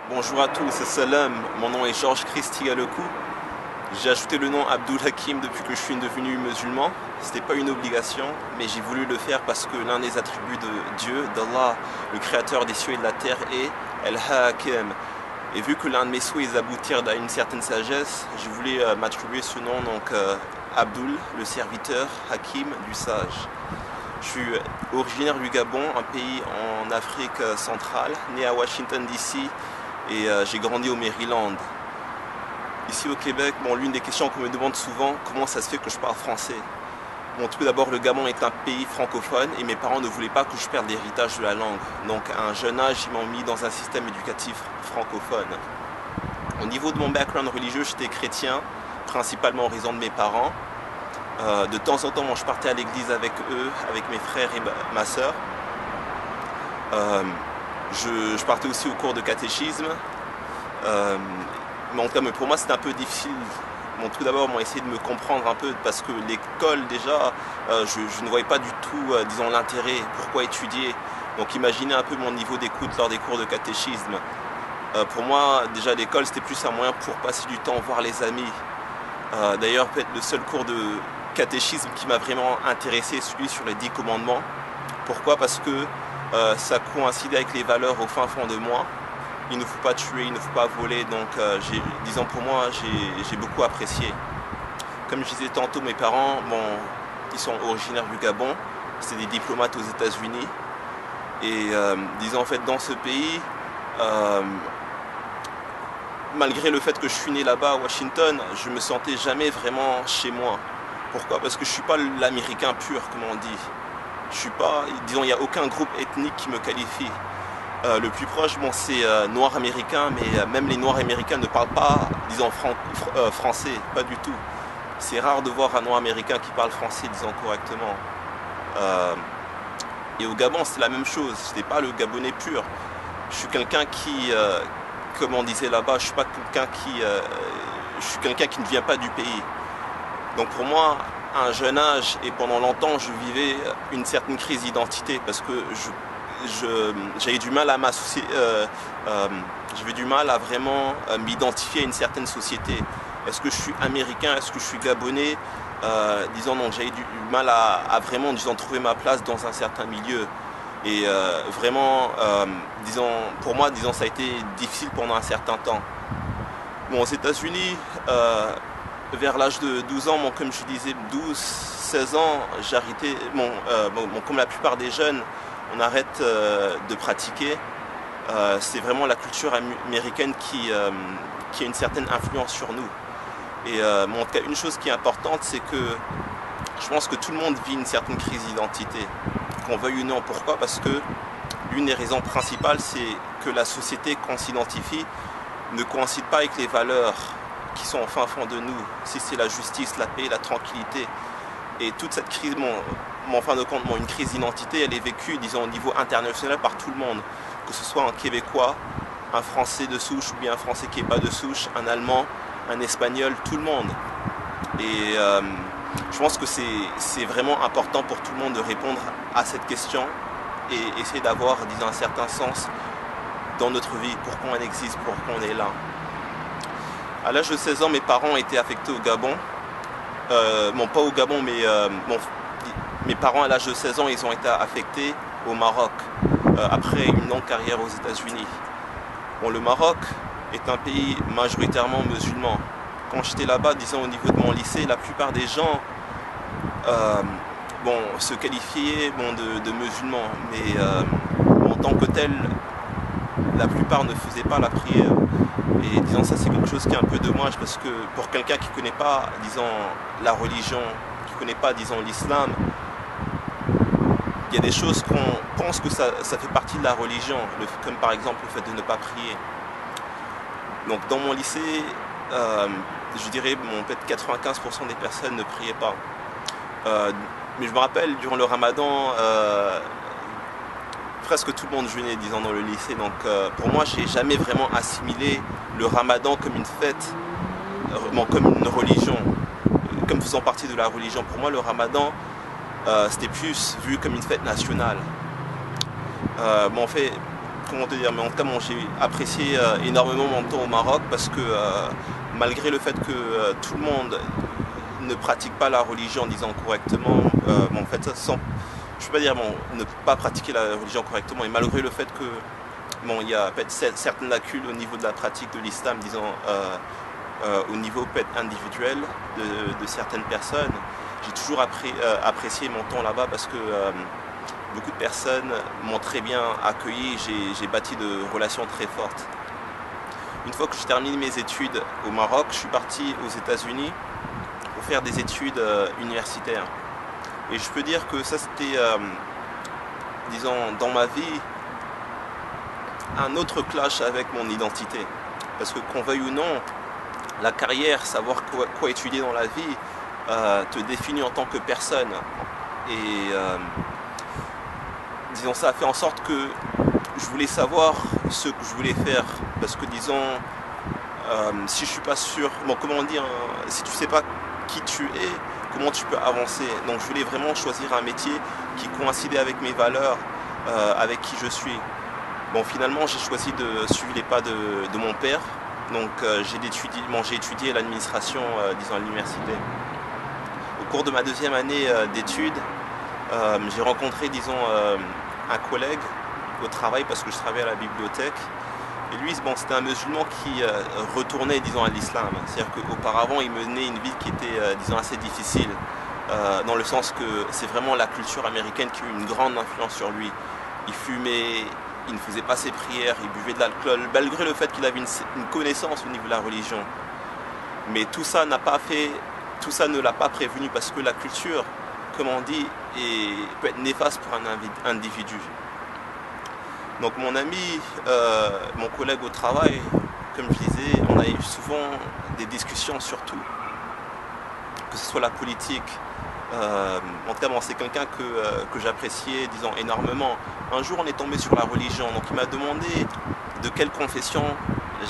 Bonjour à tous, c'est Salam, mon nom est Georges Christy Alekou. J'ai ajouté le nom Abdul Hakim depuis que je suis devenu musulman. C'était pas une obligation, mais j'ai voulu le faire parce que l'un des attributs de Dieu, d'Allah, le créateur des cieux et de la terre, est El-Hakim. Et vu que l'un de mes souhaits est d'aboutir à une certaine sagesse, je voulais m'attribuer ce nom, donc Abdul, le serviteur, Hakim, du sage. Je suis originaire du Gabon, un pays en Afrique centrale, né à Washington DC et j'ai grandi au Maryland. Ici au Québec, l'une des questions qu'on me demande souvent, comment ça se fait que je parle français? Tout d'abord, le Gabon est un pays francophone et mes parents ne voulaient pas que je perde l'héritage de la langue. Donc à un jeune âge, ils m'ont mis dans un système éducatif francophone. Au niveau de mon background religieux, j'étais chrétien, principalement en raison de mes parents. De temps en temps, je partais à l'église avec eux, avec mes frères et ma soeur. Je partais aussi au cours de catéchisme. Mais en tout cas, pour moi, c'était un peu difficile. Tout d'abord, essayé de me comprendre un peu parce que l'école, déjà, je ne voyais pas du tout, disons, l'intérêt, pourquoi étudier. Donc imaginez un peu mon niveau d'écoute lors des cours de catéchisme. Pour moi, déjà, l'école, c'était plus un moyen pour passer du temps, voir les amis. D'ailleurs, peut-être le seul cours de catéchisme qui m'a vraiment intéressé, celui sur les 10 commandements. Pourquoi? Parce que ça coïncidait avec les valeurs au fin fond de moi. Il ne faut pas tuer, il ne faut pas voler, donc disons pour moi, j'ai beaucoup apprécié. Comme je disais tantôt, mes parents, ils sont originaires du Gabon, c'est des diplomates aux États-Unis. Et disons en fait dans ce pays, malgré le fait que je suis né là-bas à Washington, je me sentais jamais vraiment chez moi. Pourquoi? Parce que je ne suis pas l'américain pur, comme on dit. Je suis pas, disons, il n'y a aucun groupe ethnique qui me qualifie. Le plus proche, c'est noir américain, mais même les noirs américains ne parlent pas, disons, français, pas du tout. C'est rare de voir un noir américain qui parle français, disons, correctement. Et au Gabon, c'est la même chose. Je n'étais pas le Gabonais pur. Je suis quelqu'un qui, comme on disait là-bas, je suis pas quelqu'un je suis quelqu'un qui ne vient pas du pays. Donc pour moi, à un jeune âge et pendant longtemps, je vivais une certaine crise d'identité parce que j'avais du mal à m'associer, j'avais du mal à vraiment m'identifier à une certaine société. Est-ce que je suis américain? Est-ce que je suis gabonais? Disons non, j'avais du mal à vraiment, disons, trouver ma place dans un certain milieu. Et vraiment, disons, pour moi, disons, ça a été difficile pendant un certain temps. Aux États-Unis, vers l'âge de 12 ans, comme je disais, 12-16 ans, j'ai arrêté, comme la plupart des jeunes, on arrête de pratiquer. C'est vraiment la culture américaine qui a une certaine influence sur nous. Et en tout cas, une chose qui est importante, c'est que je pense que tout le monde vit une certaine crise d'identité, qu'on veuille ou non. Pourquoi? Parce que l'une des raisons principales, c'est que la société qu'on s'identifie ne coïncide pas avec les valeurs qui sont au fin fond de nous. Si c'est la justice, la paix, la tranquillité. Et toute cette crise, en fin de compte, une crise d'identité, elle est vécue, disons, au niveau international par tout le monde. Que ce soit un Québécois, un Français de souche, ou bien un Français qui n'est pas de souche, un Allemand, un Espagnol, tout le monde. Et je pense que c'est vraiment important pour tout le monde de répondre à cette question et essayer d'avoir, disons, un certain sens dans notre vie, pourquoi on existe, pourquoi on est là. À l'âge de 16 ans, mes parents étaient affectés au Gabon. Pas au Gabon, mais mes parents, à l'âge de 16 ans, ils ont été affectés au Maroc, après une longue carrière aux États-Unis. Le Maroc est un pays majoritairement musulman. Quand j'étais là-bas, disons, au niveau de mon lycée, la plupart des gens se qualifiaient de musulmans, mais en tant que tel, la plupart ne faisaient pas la prière. Et disons, ça c'est quelque chose qui est un peu dommage parce que pour quelqu'un qui ne connaît pas, disons, la religion, qui ne connaît pas, disons, l'islam, il y a des choses qu'on pense que ça fait partie de la religion, comme par exemple le fait de ne pas prier. Donc dans mon lycée, je dirais peut-être 95% des personnes ne priaient pas. Mais je me rappelle, durant le ramadan, presque tout le monde jeûnait, disons, dans le lycée. Donc pour moi, j'ai jamais vraiment assimilé le ramadan comme une fête, comme une religion, comme faisant partie de la religion. Pour moi, le ramadan, c'était plus vu comme une fête nationale. En fait, comment te dire, mais en tout cas, bon, j'ai apprécié énormément mon temps au Maroc parce que malgré le fait que tout le monde ne pratique pas la religion en disant correctement, bon, en fait, ça, je peux pas dire bon, ne pas pratiquer la religion correctement, et malgré le fait que bon, il y a peut-être certaines lacunes au niveau de la pratique de l'islam, disons au niveau peut-être individuel de certaines personnes, j'ai toujours apprécié mon temps là-bas parce que beaucoup de personnes m'ont très bien accueilli, j'ai bâti de relations très fortes. Une fois que j'ai terminé mes études au Maroc, je suis parti aux États-Unis pour faire des études universitaires. Et je peux dire que ça c'était, disons, dans ma vie, un autre clash avec mon identité. Parce que qu'on veuille ou non, la carrière, savoir quoi étudier dans la vie, te définit en tant que personne. Et disons, ça a fait en sorte que je voulais savoir ce que je voulais faire. Parce que disons, si je suis pas sûr, bon, comment dire, si tu sais pas qui tu es, comment tu peux avancer. Donc je voulais vraiment choisir un métier qui coïncidait avec mes valeurs, avec qui je suis. Bon, finalement j'ai choisi de suivre les pas de mon père. Donc j'ai étudié l'administration, disons, à l'université. Au cours de ma deuxième année d'études, j'ai rencontré, disons, un collègue au travail parce que je travaillais à la bibliothèque. Et lui, bon, c'était un musulman qui retournait, disons, à l'islam. C'est-à-dire qu'auparavant, il menait une vie qui était, disons, assez difficile, dans le sens que c'est vraiment la culture américaine qui a eu une grande influence sur lui. Il fumait, il ne faisait pas ses prières, il buvait de l'alcool, malgré le fait qu'il avait une connaissance au niveau de la religion. Mais tout ça ne l'a pas prévenu parce que la culture, comme on dit, peut être néfaste pour un individu. Donc mon ami, mon collègue au travail, comme je disais, on a eu souvent des discussions sur tout, que ce soit la politique. En tout cas, bon, c'est quelqu'un que j'appréciais, disons, énormément. Un jour, on est tombé sur la religion, donc il m'a demandé de quelle confession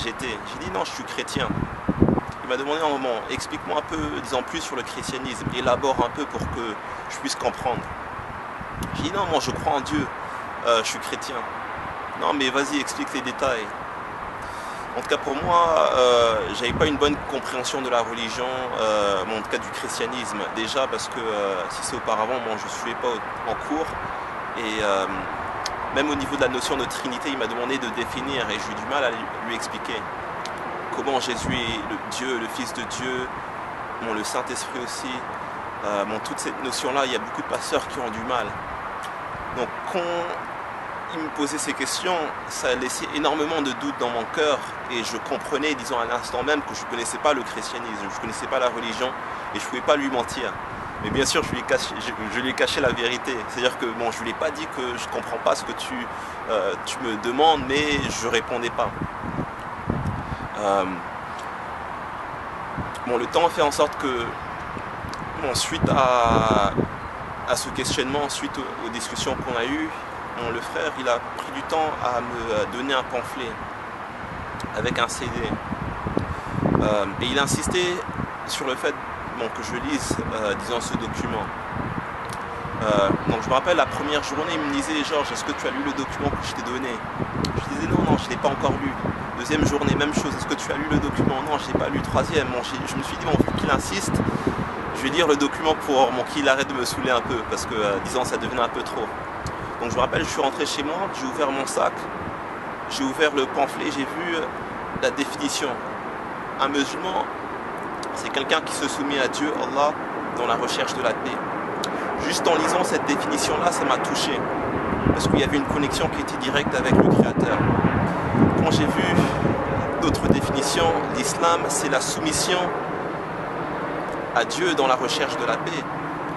j'étais. J'ai dit non, je suis chrétien. Il m'a demandé un moment, explique-moi un peu, disons, plus sur le christianisme, élabore un peu pour que je puisse comprendre. J'ai dit non, moi je crois en Dieu, je suis chrétien. Non mais vas-y, explique les détails. En tout cas pour moi, j'avais pas une bonne compréhension de la religion, en tout cas du christianisme. Déjà parce que si c'est auparavant, moi je ne suivais pas en cours. Et même au niveau de la notion de Trinité, il m'a demandé de définir et j'ai eu du mal à lui expliquer comment Jésus est le Dieu, le Fils de Dieu, bon, le Saint-Esprit aussi. Bon, toute cette notion-là, il y a beaucoup de pasteurs qui ont du mal. Donc quand il me posait ces questions, ça a laissé énormément de doutes dans mon cœur et je comprenais, disons, à l'instant même que je ne connaissais pas le christianisme, je ne connaissais pas la religion et je ne pouvais pas lui mentir. Mais bien sûr, je lui ai caché la vérité. C'est-à-dire que bon, je ne lui ai pas dit que je ne comprends pas ce que tu me demandes, mais je ne répondais pas. Bon, le temps a fait en sorte que, bon, suite à ce questionnement, suite aux discussions qu'on a eues, le frère, il a pris du temps à me donner un pamphlet avec un CD. Et il a insisté sur le fait que je lise, disons, ce document. Donc je me rappelle, la première journée, il me disait, Georges, est-ce que tu as lu le document que je t'ai donné? Je disais, non, je ne l'ai pas encore lu. Deuxième journée, même chose, est-ce que tu as lu le document? Non, je ne l'ai pas lu. Troisième, bon, je me suis dit, bon, vu qu'il insiste, je vais lire le document pour qu'il arrête de me saouler un peu, parce que, disons, ça devenait un peu trop. Donc je me rappelle, je suis rentré chez moi, j'ai ouvert mon sac, j'ai ouvert le pamphlet, j'ai vu la définition. Un musulman, c'est quelqu'un qui se soumet à Dieu, Allah, dans la recherche de la paix. Juste en lisant cette définition-là, ça m'a touché, parce qu'il y avait une connexion qui était directe avec le Créateur. Quand j'ai vu d'autres définitions, l'islam, c'est la soumission à Dieu dans la recherche de la paix.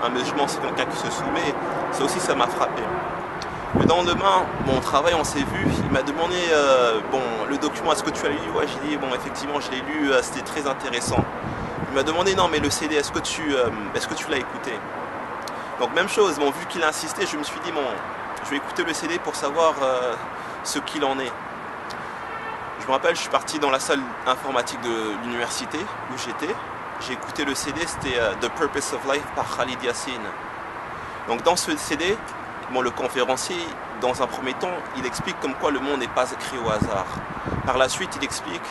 Un musulman, c'est quelqu'un qui se soumet, ça aussi, ça m'a frappé. Le lendemain, mon travail, on s'est vu, il m'a demandé, bon, le document, est-ce que tu as lu? Ouais, j'ai dit, bon, effectivement, je l'ai lu, c'était très intéressant. Il m'a demandé, non, mais le CD, est-ce que tu l'as écouté? Donc, même chose, bon, vu qu'il a insisté, je me suis dit, bon, je vais écouter le CD pour savoir ce qu'il en est. Je me rappelle, je suis parti dans la salle informatique de l'université où j'étais. J'ai écouté le CD, c'était The Purpose of Life par Khalid Yassine. Donc, dans ce CD, Bon, le conférencier, dans un premier temps, il explique comme quoi le monde n'est pas écrit au hasard. Par la suite, il explique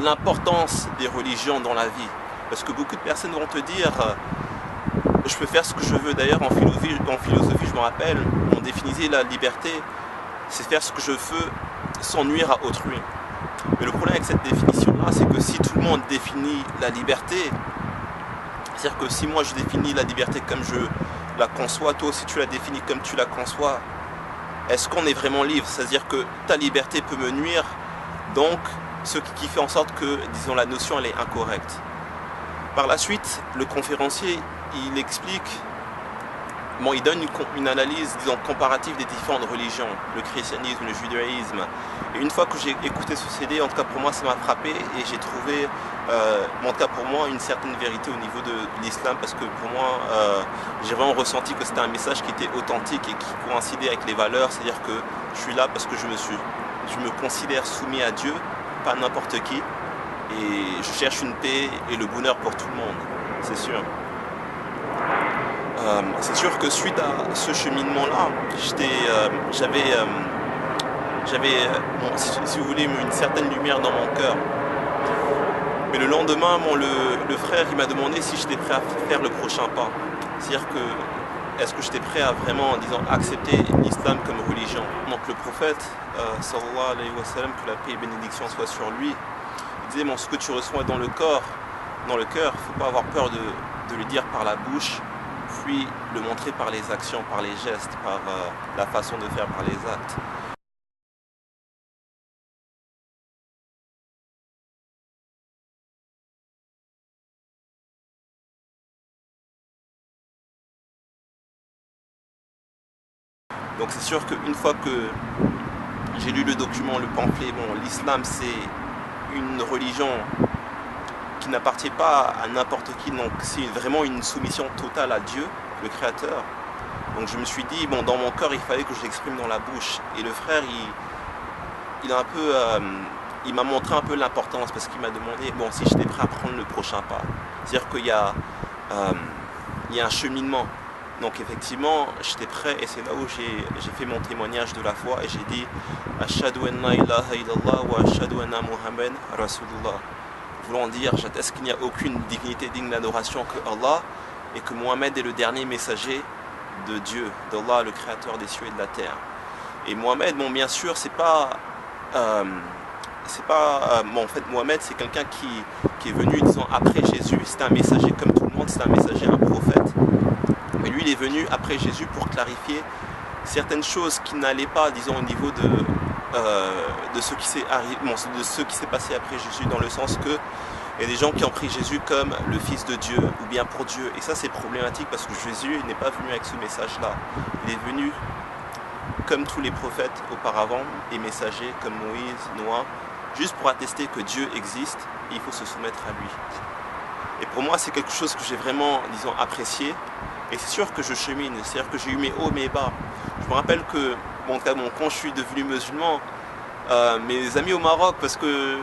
l'importance des religions dans la vie. Parce que beaucoup de personnes vont te dire je peux faire ce que je veux. D'ailleurs, en philosophie, je me rappelle, on définissait la liberté, c'est faire ce que je veux sans nuire à autrui. Mais le problème avec cette définition-là, c'est que si tout le monde définit la liberté, c'est-à-dire que si moi je définis la liberté comme je la conçois, toi aussi tu la définis comme tu la conçois, est-ce qu'on est vraiment libre? C'est-à-dire que ta liberté peut me nuire, donc ce qui fait en sorte que, disons, la notion elle est incorrecte. Par la suite, le conférencier, il explique, bon, il donne une analyse, disons, comparative des différentes religions, le christianisme, le judaïsme. Et une fois que j'ai écouté ce CD, en tout cas pour moi, ça m'a frappé et j'ai trouvé, en tout cas pour moi, une certaine vérité au niveau de l'islam, parce que pour moi, j'ai vraiment ressenti que c'était un message qui était authentique et qui coïncidait avec les valeurs, c'est-à-dire que je suis là parce que je me considère soumis à Dieu, pas n'importe qui, et je cherche une paix et le bonheur pour tout le monde, c'est sûr. C'est sûr que suite à ce cheminement-là, j'avais, si vous voulez, une certaine lumière dans mon cœur. Mais le lendemain, le frère, il m'a demandé si j'étais prêt à faire le prochain pas. C'est-à-dire que, est-ce que j'étais prêt à vraiment, disons, accepter l'islam comme religion. Donc le prophète, sallallahu alayhi wa sallam, que la paix et bénédiction soient sur lui, il disait, bon, ce que tu reçois dans le cœur, il ne faut pas avoir peur de le dire par la bouche, puis le montrer par les actions, par les gestes, par la façon de faire, par les actes. Donc c'est sûr qu'une fois que j'ai lu le document, le pamphlet, bon, l'islam c'est une religion qui n'appartient pas à n'importe qui, donc c'est vraiment une soumission totale à Dieu, le Créateur. Donc je me suis dit, bon, dans mon cœur, il fallait que je l'exprime dans la bouche. Et le frère, il m'a montré un peu l'importance, parce qu'il m'a demandé, bon, si j'étais prêt à prendre le prochain pas. C'est-à-dire qu'il y a un cheminement. Donc effectivement, j'étais prêt, et c'est là où j'ai fait mon témoignage de la foi, et j'ai dit « Ashhadu an la ilaha illallah wa ashhadu anna Muhammad Rasulullah » voulant dire, j'atteste qu'il n'y a aucune dignité digne d'adoration que Allah, et que Mohammed est le dernier messager de Dieu, d'Allah, le créateur des cieux et de la terre. Et Mohammed, bon, bien sûr, en fait, Mohammed, c'est quelqu'un qui est venu, disons, après Jésus. C'est un messager comme tout le monde, c'est un messager, un prophète. Mais lui, il est venu après Jésus pour clarifier certaines choses qui n'allaient pas, disons, au niveau de ce qui s'est passé après Jésus, dans le sens que il y a des gens qui ont pris Jésus comme le Fils de Dieu ou bien pour Dieu. Et ça, c'est problématique parce que Jésus n'est pas venu avec ce message-là. Il est venu comme tous les prophètes auparavant et messagers comme Moïse, Noah, juste pour attester que Dieu existe et il faut se soumettre à lui. Et pour moi, c'est quelque chose que j'ai vraiment, disons, apprécié. Et c'est sûr que je chemine, c'est-à-dire que j'ai eu mes hauts, mes bas. Je me rappelle que, bon, quand je suis devenu musulman, mes amis au Maroc, parce que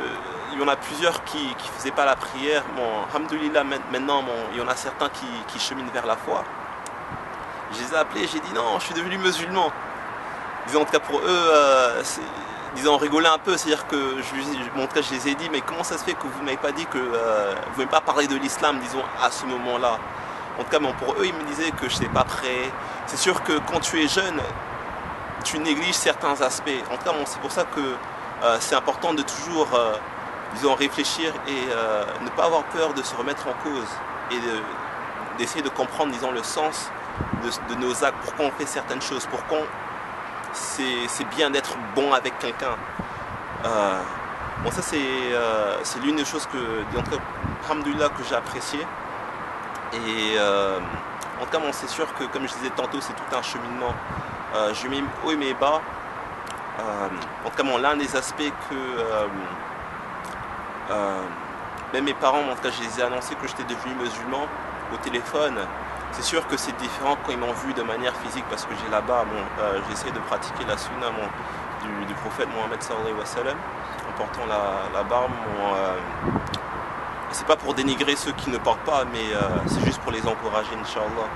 il y en a plusieurs qui ne faisaient pas la prière, bon, alhamdoulilah, maintenant, bon, il y en a certains qui cheminent vers la foi. Je les ai appelés, j'ai dit non, je suis devenu musulman. Disons, en tout cas pour eux, disons, on rigolait un peu, c'est-à-dire que je les ai dit, mais comment ça se fait que vous ne m'avez pas dit que vous ne m'avez pas parlé de l'islam, disons, à ce moment-là. En tout cas, bon, pour eux, ils me disaient que je n'étais pas prêt. C'est sûr que quand tu es jeune, tu négliges certains aspects. En tout cas, bon, c'est pour ça que c'est important de toujours, disons, réfléchir et ne pas avoir peur de se remettre en cause et d'essayer de comprendre, disons, le sens de nos actes, pourquoi on fait certaines choses, pourquoi c'est bien d'être bon avec quelqu'un. Bon, ça, c'est l'une des choses que, en tout cas, alhamdoulilah, que j'ai apprécié. Et en tout cas, bon, c'est sûr que, comme je disais tantôt, c'est tout un cheminement. J'ai mis haut et mes bas. En tout cas, bon, l'un des aspects que même mes parents, en tout cas, je les ai annoncé que j'étais devenu musulman au téléphone. C'est sûr que c'est différent quand ils m'ont vu de manière physique, parce que j'ai là-bas, bon, j'essaie de pratiquer la sunna du prophète Mohammed sallallahu alayhi wa sallam, en portant la barbe. C'est pas pour dénigrer ceux qui ne portent pas, mais c'est juste pour les encourager, Inch'Allah.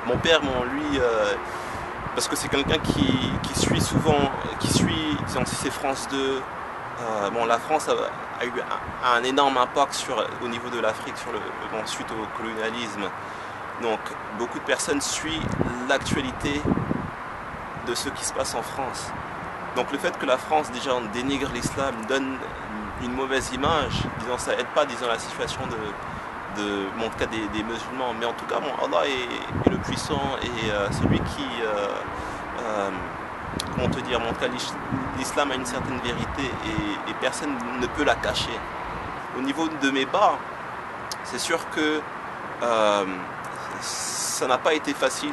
Mon père, bon, lui, parce que c'est quelqu'un qui suit souvent, disons, si c'est France 2, bon, la France a eu un énorme impact au niveau de l'Afrique suite au colonialisme. Donc beaucoup de personnes suivent l'actualité de ce qui se passe en France. Donc le fait que la France déjà dénigre l'islam, donne une mauvaise image, disons, ça aide pas, disons, la situation en tout cas des musulmans. Mais en tout cas, bon, Allah est le puissant et celui qui, comment te dire, en tout cas, l'islam a une certaine vérité et personne ne peut la cacher. Au niveau de mes bas, c'est sûr que ça n'a pas été facile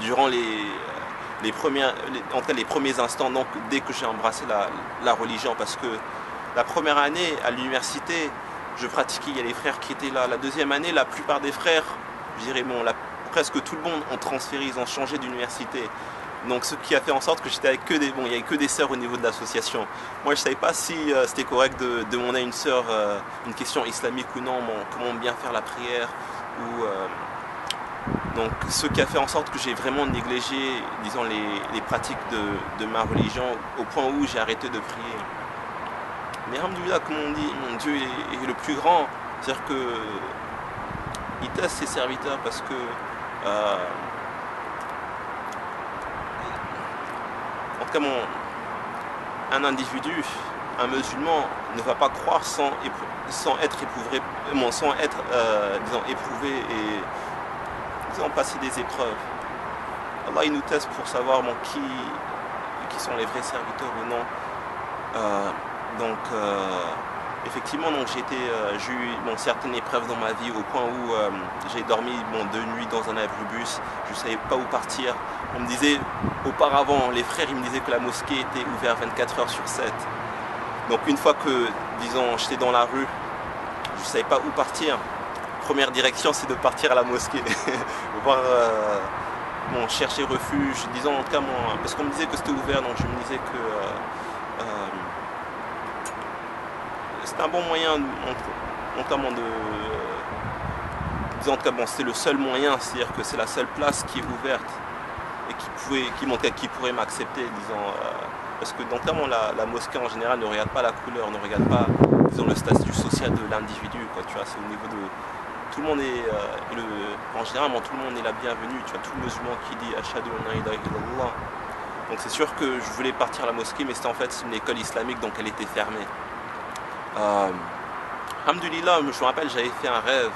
durant les premiers instants, donc dès que j'ai embrassé la religion, parce que la première année à l'université, je pratiquais, il y a les frères qui étaient là. La deuxième année, la plupart des frères, je dirais, bon, presque tout le monde ont transféré, ils ont changé d'université. Donc ce qui a fait en sorte que j'étais avec il n'y avait que des sœurs au niveau de l'association. Moi je ne savais pas si c'était correct de demander à une sœur une question islamique ou non, comment bien faire la prière. Donc ce qui a fait en sorte que j'ai vraiment négligé, disons, les pratiques de ma religion au point où j'ai arrêté de prier. Mais alhamdoulilah, comme on dit, mon Dieu est le plus grand. C'est-à-dire qu'il teste ses serviteurs parce que en tout cas, un individu, un musulman, ne va pas croire sans être éprouvé, disons, éprouvé et, disons, passer des épreuves. Allah, il nous teste pour savoir qui sont les vrais serviteurs ou non. Effectivement, j'ai eu certaines épreuves dans ma vie au point où j'ai dormi 2 nuits dans un abribus, je ne savais pas où partir. On me disait, auparavant, les frères, ils me disaient que la mosquée était ouverte 24 heures sur 7. Donc une fois que, disons, j'étais dans la rue, je ne savais pas où partir. Première direction, c'est de partir à la mosquée, voir, chercher refuge, disons, en tout cas, parce qu'on me disait que c'était ouvert, donc je me disais que c'est un bon moyen, notamment disons, en tout cas, c'était le seul moyen, c'est-à-dire que c'est la seule place qui est ouverte et qui pourrait m'accepter, disons, parce que notamment la mosquée en général ne regarde pas la couleur, ne regarde pas, disons, le statut social de l'individu, quoi, tu vois, c'est au niveau de tout le monde en général, tout le monde est la bienvenue, tu vois, tout musulman qui dit Ashhadu an la ilaha illallah. Donc c'est sûr que je voulais partir à la mosquée, mais c'était en fait une école islamique, donc elle était fermée. Alhamdulillah, je me rappelle, j'avais fait un rêve.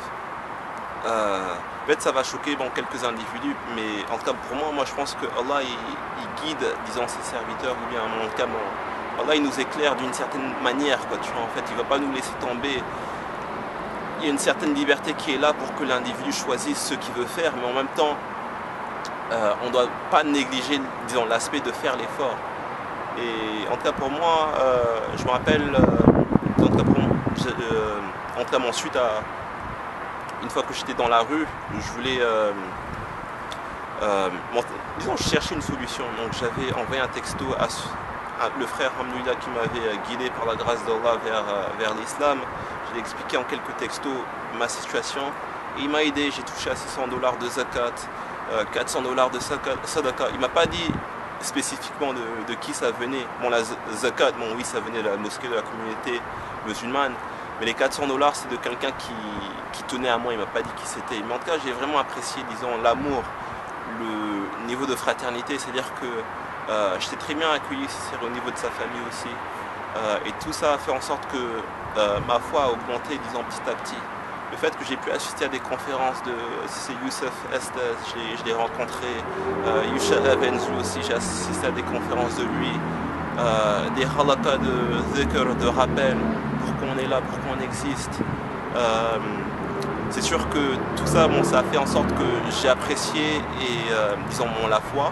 Peut-être ça va choquer quelques individus, mais en tout cas pour moi je pense que Allah il guide, disons, ses serviteurs, ou bien en tout cas Allah il nous éclaire d'une certaine manière, quoi, tu vois, en fait il ne va pas nous laisser tomber. Il y a une certaine liberté qui est là pour que l'individu choisisse ce qu'il veut faire, mais en même temps on ne doit pas négliger, disons, l'aspect de faire l'effort. Et en tout cas pour moi, je me rappelle, en tout cas pour moi, en tout cas ensuite une fois que j'étais dans la rue, je voulais, disons, je cherchais une solution. Donc j'avais envoyé un texto à le frère Hamdoulilah qui m'avait guidé par la grâce d'Allah vers l'islam. Je lui ai expliqué en quelques textos ma situation et il m'a aidé. J'ai touché à $600 de zakat, $400 de sadaqa. Il ne m'a pas dit spécifiquement de qui ça venait. La zakat, oui, ça venait de la mosquée de la communauté musulmane. Mais les $400, c'est de quelqu'un qui tenait à moi, il ne m'a pas dit qui c'était. Mais en tout cas, j'ai vraiment apprécié, disons, l'amour, le niveau de fraternité. C'est-à-dire que j'étais très bien accueilli au niveau de sa famille aussi. Et tout ça a fait en sorte que ma foi a augmenté, disons, petit à petit. Le fait que j'ai pu assister à des conférences de Youssef Estes, je l'ai rencontré, Yusha Evans aussi, j'ai assisté à des conférences de lui, des halakas de zikr, de rappel, pourquoi on est là, pourquoi on existe. C'est sûr que tout ça, ça a fait en sorte que j'ai apprécié, disons, la foi,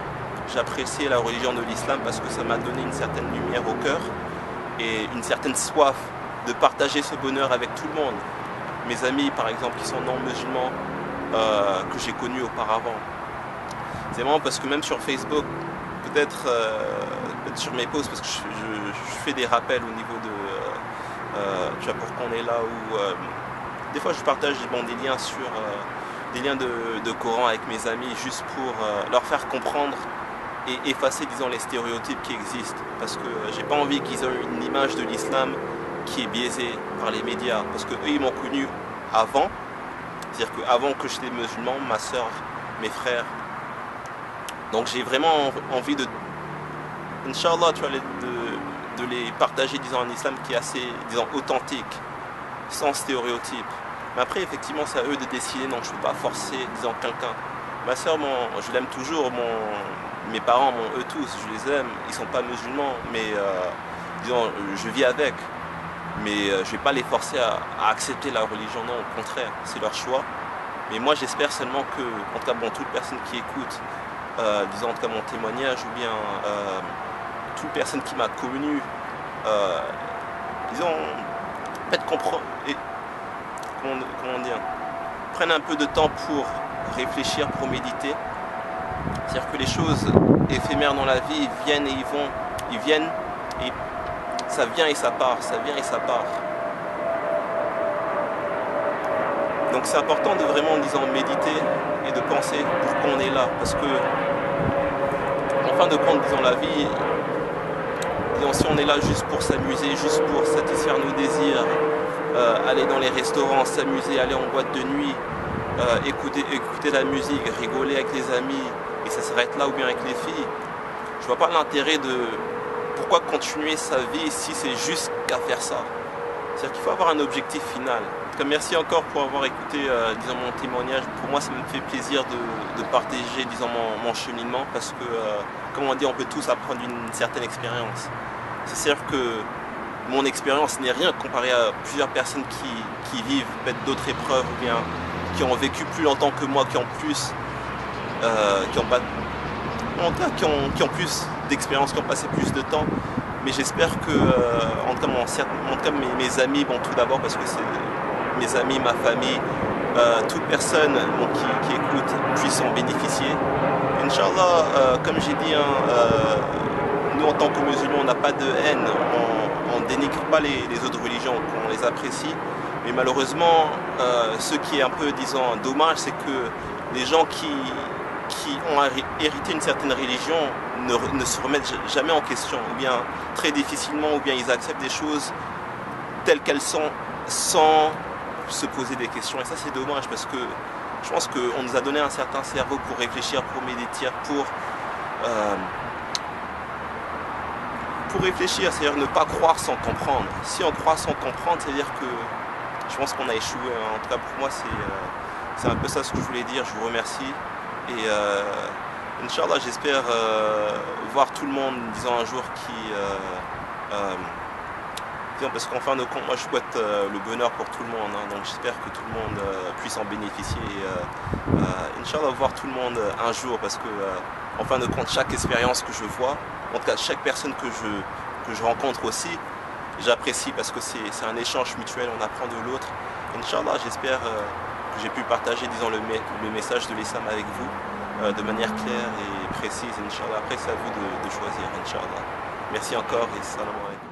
j'ai apprécié la religion de l'islam parce que ça m'a donné une certaine lumière au cœur et une certaine soif de partager ce bonheur avec tout le monde. Mes amis, par exemple, qui sont non musulmans, que j'ai connus auparavant. C'est marrant parce que même sur Facebook, peut-être sur mes posts, parce que je fais des rappels au niveau de tu vois, pourquoi on est là, ou des fois je partage des liens des liens de Coran avec mes amis juste pour leur faire comprendre et effacer, disons, les stéréotypes qui existent. Parce que j'ai pas envie qu'ils aient une image de l'islam qui est biaisée par les médias. Parce qu'eux, ils m'ont connu avant. C'est-à-dire qu'avant que j'étais musulman, ma soeur, mes frères. Donc j'ai vraiment envie de, Inch'Allah, tu vois, de les partager, disons, un islam qui est assez, disons, authentique, sans stéréotypes. Mais après, effectivement, c'est à eux de décider. Non, je ne peux pas forcer, disons, quelqu'un. Ma soeur, je l'aime toujours. Mes parents, eux tous, je les aime. Ils ne sont pas musulmans, mais disons, je vis avec. Mais je ne vais pas les forcer à accepter la religion. Non, au contraire, c'est leur choix. Mais moi, j'espère seulement que, en tout cas, bon, toute personne qui écoute, disons, en tout cas, mon témoignage, ou bien toute personne qui m'a connu, disons, en fait, comprend et comment dire, prennent un peu de temps pour réfléchir, pour méditer. C'est-à-dire que les choses éphémères dans la vie viennent et ils viennent et ça vient et ça part, ça vient et ça part. Donc c'est important de vraiment, disons, méditer et de penser pourquoi on est là. Parce que, en fin de compte, disons, la vie, disons, si on est là juste pour s'amuser, juste pour satisfaire nos désirs, aller dans les restaurants, s'amuser, aller en boîte de nuit, écouter la musique, rigoler avec les amis, et ça s'arrête là, ou bien avec les filles, je vois pas l'intérêt de pourquoi continuer sa vie si c'est juste qu'à faire ça. C'est-à-dire qu'il faut avoir un objectif final. En tout cas, merci encore pour avoir écouté, disons, mon témoignage. Pour moi, ça me fait plaisir de partager, disons, mon cheminement, parce que, comme on dit, on peut tous apprendre une certaine expérience. C'est-à-dire que mon expérience n'est rien comparé à plusieurs personnes qui vivent peut-être d'autres épreuves, ou bien qui ont vécu plus longtemps que moi, qui ont plus, qui ont plus d'expérience, qui ont passé plus de temps. Mais j'espère que, en tout cas, mes amis, bon, tout d'abord parce que c'est mes amis, ma famille, toute personne qui écoute puisse en bénéficier. Inch'Allah, comme j'ai dit, nous en tant que musulmans, on n'a pas de haine, on ne dénigre pas les autres religions, on les apprécie. Mais malheureusement, ce qui est un peu, disons, dommage, c'est que les gens qui ont hérité une certaine religion ne se remettent jamais en question, ou bien très difficilement, ou bien ils acceptent des choses telles qu'elles sont sans se poser des questions. Et ça, c'est dommage, parce que je pense qu'on nous a donné un certain cerveau pour réfléchir, pour méditer, pour réfléchir, c'est-à-dire ne pas croire sans comprendre. Si on croit sans comprendre, c'est-à-dire que je pense qu'on a échoué. En tout cas, pour moi, c'est un peu ça ce que je voulais dire. Je vous remercie. Et Inch'Allah, j'espère voir tout le monde, disons, un jour parce qu'en fin de compte, moi je souhaite le bonheur pour tout le monde, hein, donc j'espère que tout le monde puisse en bénéficier et Inch'Allah voir tout le monde un jour, parce que en fin de compte, chaque expérience que je vois, en tout cas chaque personne que je rencontre aussi, j'apprécie, parce que c'est un échange mutuel, on apprend de l'autre. Inch'Allah, j'espère que j'ai pu partager, disons, le message de l'islam avec vous de manière claire et précise, Inch'Allah. Après, c'est à vous de choisir, Inch'Allah. Merci encore et salam alaikum.